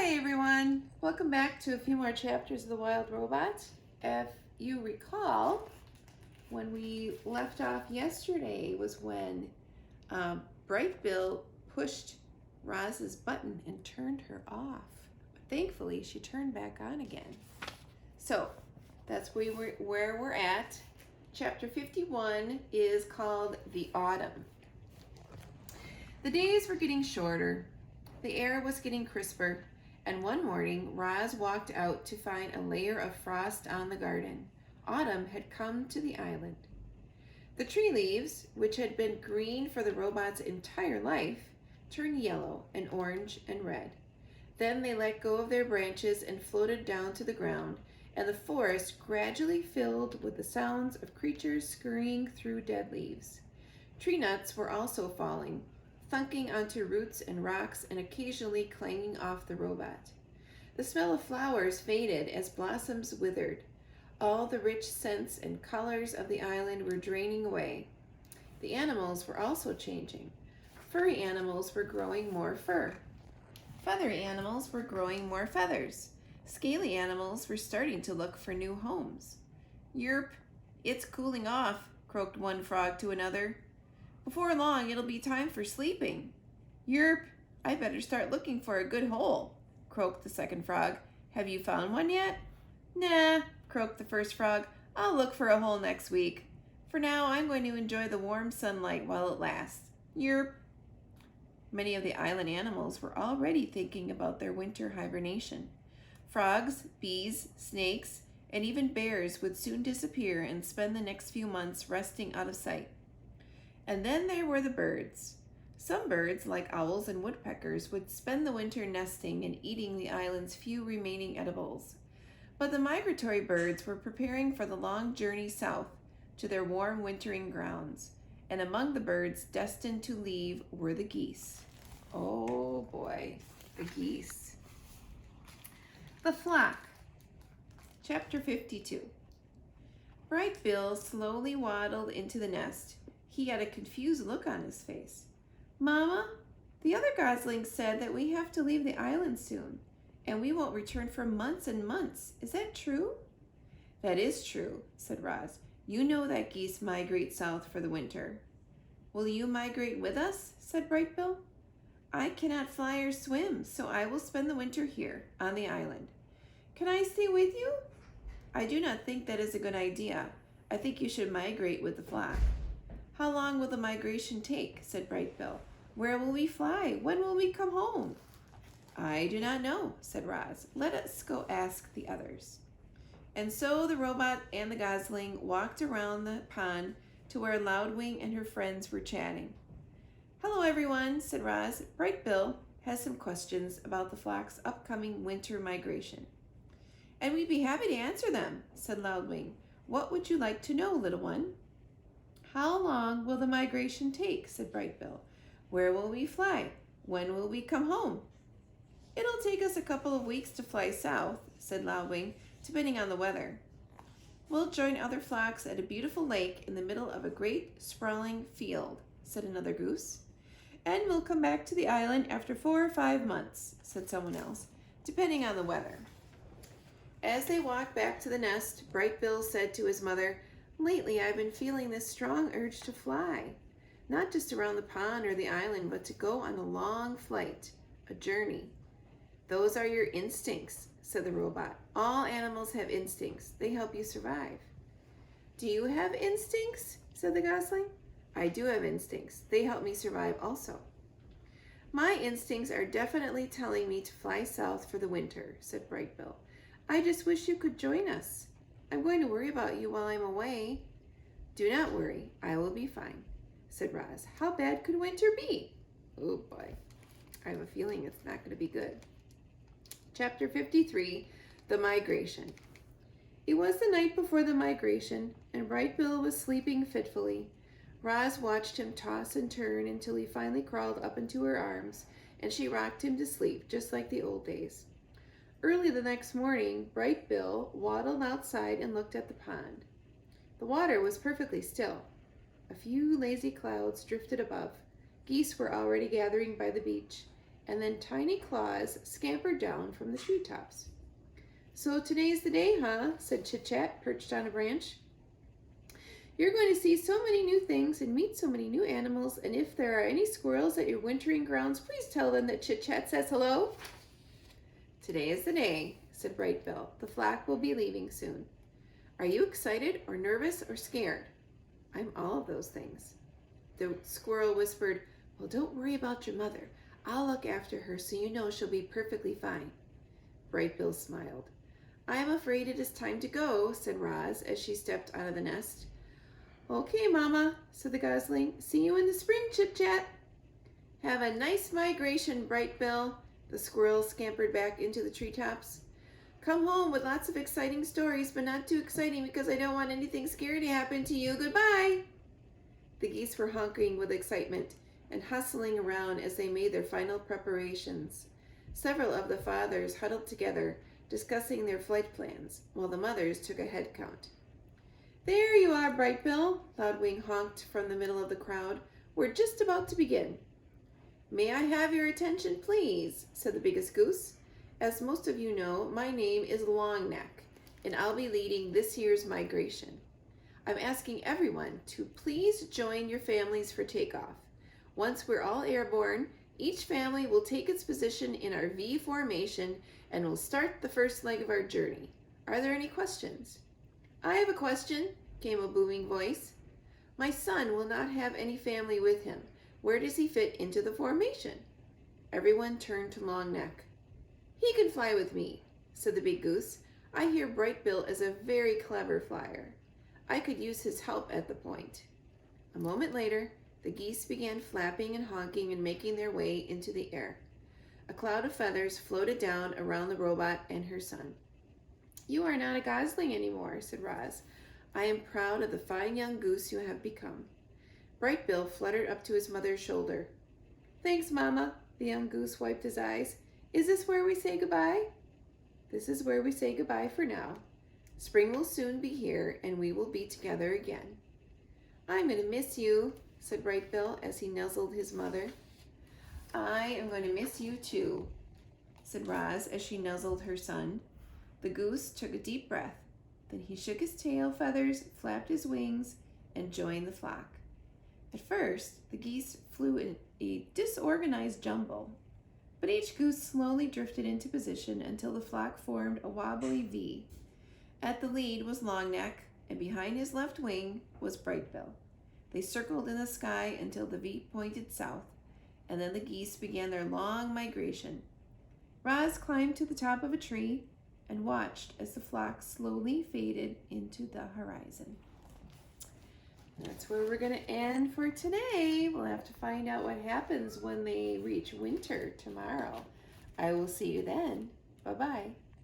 Hi everyone! Welcome back to a few more chapters of The Wild Robot. If you recall, when we left off yesterday was when Bright Bill pushed Roz's button and turned her off. But thankfully, she turned back on again. So that's where we're at. Chapter 51 is called The Autumn. The days were getting shorter. The air was getting crisper, and one morning Roz walked out to find a layer of frost on the garden. Autumn had come to the island. The tree leaves, which had been green for the robot's entire life, turned yellow and orange and red. Then they let go of their branches and floated down to the ground, and the forest gradually filled with the sounds of creatures scurrying through dead leaves. Tree nuts were also falling, thunking onto roots and rocks and occasionally clanging off the robot. The smell of flowers faded as blossoms withered. All the rich scents and colors of the island were draining away. The animals were also changing. Furry animals were growing more fur. Feathery animals were growing more feathers. Scaly animals were starting to look for new homes. "Yerp, it's cooling off," croaked one frog to another. "Before long, it'll be time for sleeping." "Yerp, I better start looking for a good hole," croaked the second frog. "Have you found one yet?" "Nah," croaked the first frog. "I'll look for a hole next week. For now, I'm going to enjoy the warm sunlight while it lasts." "Yerp." Many of the island animals were already thinking about their winter hibernation. Frogs, bees, snakes, and even bears would soon disappear and spend the next few months resting out of sight. And then there were the birds. Some birds, like owls and woodpeckers, would spend the winter nesting and eating the island's few remaining edibles. But the migratory birds were preparing for the long journey south to their warm wintering grounds, and among the birds destined to leave were the geese. Oh boy, the geese. The flock. Chapter 52. Bright Bill slowly waddled into the nest. He had a confused look on his face. "Mama, the other goslings said that we have to leave the island soon, and we won't return for months and months. Is that true?" "That is true," said Roz. "You know that geese migrate south for the winter." "Will you migrate with us?" said Bright Bill. "I cannot fly or swim, so I will spend the winter here on the island." "Can I stay with you?" "I do not think that is a good idea. I think you should migrate with the flock." "How long will the migration take?" said Bright Bill. "Where will we fly? When will we come home?" "I do not know," said Roz. "Let us go ask the others." And so the robot and the gosling walked around the pond to where Loudwing and her friends were chatting. "Hello everyone," said Roz. "Bright Bill has some questions about the flock's upcoming winter migration." "And we'd be happy to answer them," said Loudwing. "What would you like to know, little one?" "How long will the migration take?" said Bright Bill. "Where will we fly? When will we come home?" "It'll take us a couple of weeks to fly south," said Loudwing, "depending on the weather. We'll join other flocks at a beautiful lake in the middle of a great sprawling field," said another goose. "And we'll come back to the island after 4 or 5 months," said someone else, "depending on the weather." As they walked back to the nest, Bright Bill said to his mother, "Lately I've been feeling this strong urge to fly, not just around the pond or the island, but to go on a long flight, a journey." "Those are your instincts," said the robot. "All animals have instincts. They help you survive." "Do you have instincts?" said the gosling. "I do have instincts. They help me survive also." "My instincts are definitely telling me to fly south for the winter," said Bright Bill. "I just wish you could join us. I'm going to worry about you while I'm away." "Do not worry. I will be fine," said Roz. "How bad could winter be?" Oh boy, I have a feeling it's not going to be good. Chapter 53, The Migration. It was the night before the migration, and Bright Bill was sleeping fitfully. Roz watched him toss and turn until he finally crawled up into her arms, and she rocked him to sleep, just like the old days. Early the next morning, Bright Bill waddled outside and looked at the pond. The water was perfectly still. A few lazy clouds drifted above. Geese were already gathering by the beach, and then tiny claws scampered down from the treetops. "So today's the day, huh?" said Chit Chat, perched on a branch. "You're going to see so many new things and meet so many new animals, and if there are any squirrels at your wintering grounds, please tell them that Chit Chat says hello." "Today is the day," said Bright Bill. "The flock will be leaving soon. Are you excited or nervous or scared?" "I'm all of those things." The squirrel whispered, "Well, don't worry about your mother. I'll look after her so you know she'll be perfectly fine." Bright Bill smiled. "I'm afraid it is time to go," said Roz as she stepped out of the nest. "Okay, Mama," said the gosling. "See you in the spring, Chit Chat." "Have a nice migration, Bright Bill." The squirrel scampered back into the treetops. "Come home with lots of exciting stories, but not too exciting because I don't want anything scary to happen to you. Goodbye." The geese were honking with excitement and hustling around as they made their final preparations. Several of the fathers huddled together, discussing their flight plans, while the mothers took a head count. "There you are, Bright Bill," Loudwing honked from the middle of the crowd. "We're just about to begin." "May I have your attention, please?" said the biggest goose. "As most of you know, my name is Longneck, and I'll be leading this year's migration. I'm asking everyone to please join your families for takeoff. Once we're all airborne, each family will take its position in our V formation and will start the first leg of our journey. Are there any questions?" "I have a question," came a booming voice. "My son will not have any family with him. Where does he fit into the formation?" Everyone turned to Longneck. "He can fly with me," said the big goose. "I hear Bright Bill is a very clever flyer. I could use his help at the point." A moment later, the geese began flapping and honking and making their way into the air. A cloud of feathers floated down around the robot and her son. "You are not a gosling anymore," said Roz. "I am proud of the fine young goose you have become." Bright Bill fluttered up to his mother's shoulder. "Thanks, Mama." The young goose wiped his eyes. "Is this where we say goodbye?" "This is where we say goodbye for now. Spring will soon be here, and we will be together again." "I'm going to miss you," said Bright Bill as he nuzzled his mother. "I am going to miss you too," said Roz as she nuzzled her son. The goose took a deep breath. Then he shook his tail feathers, flapped his wings, and joined the flock. At first, the geese flew in a disorganized jumble, but each goose slowly drifted into position until the flock formed a wobbly V. At the lead was Longneck, and behind his left wing was Bright Bill. They circled in the sky until the V pointed south, and then the geese began their long migration. Roz climbed to the top of a tree and watched as the flock slowly faded into the horizon. That's where we're going to end for today. We'll have to find out what happens when they reach winter tomorrow. I will see you then. Bye-bye.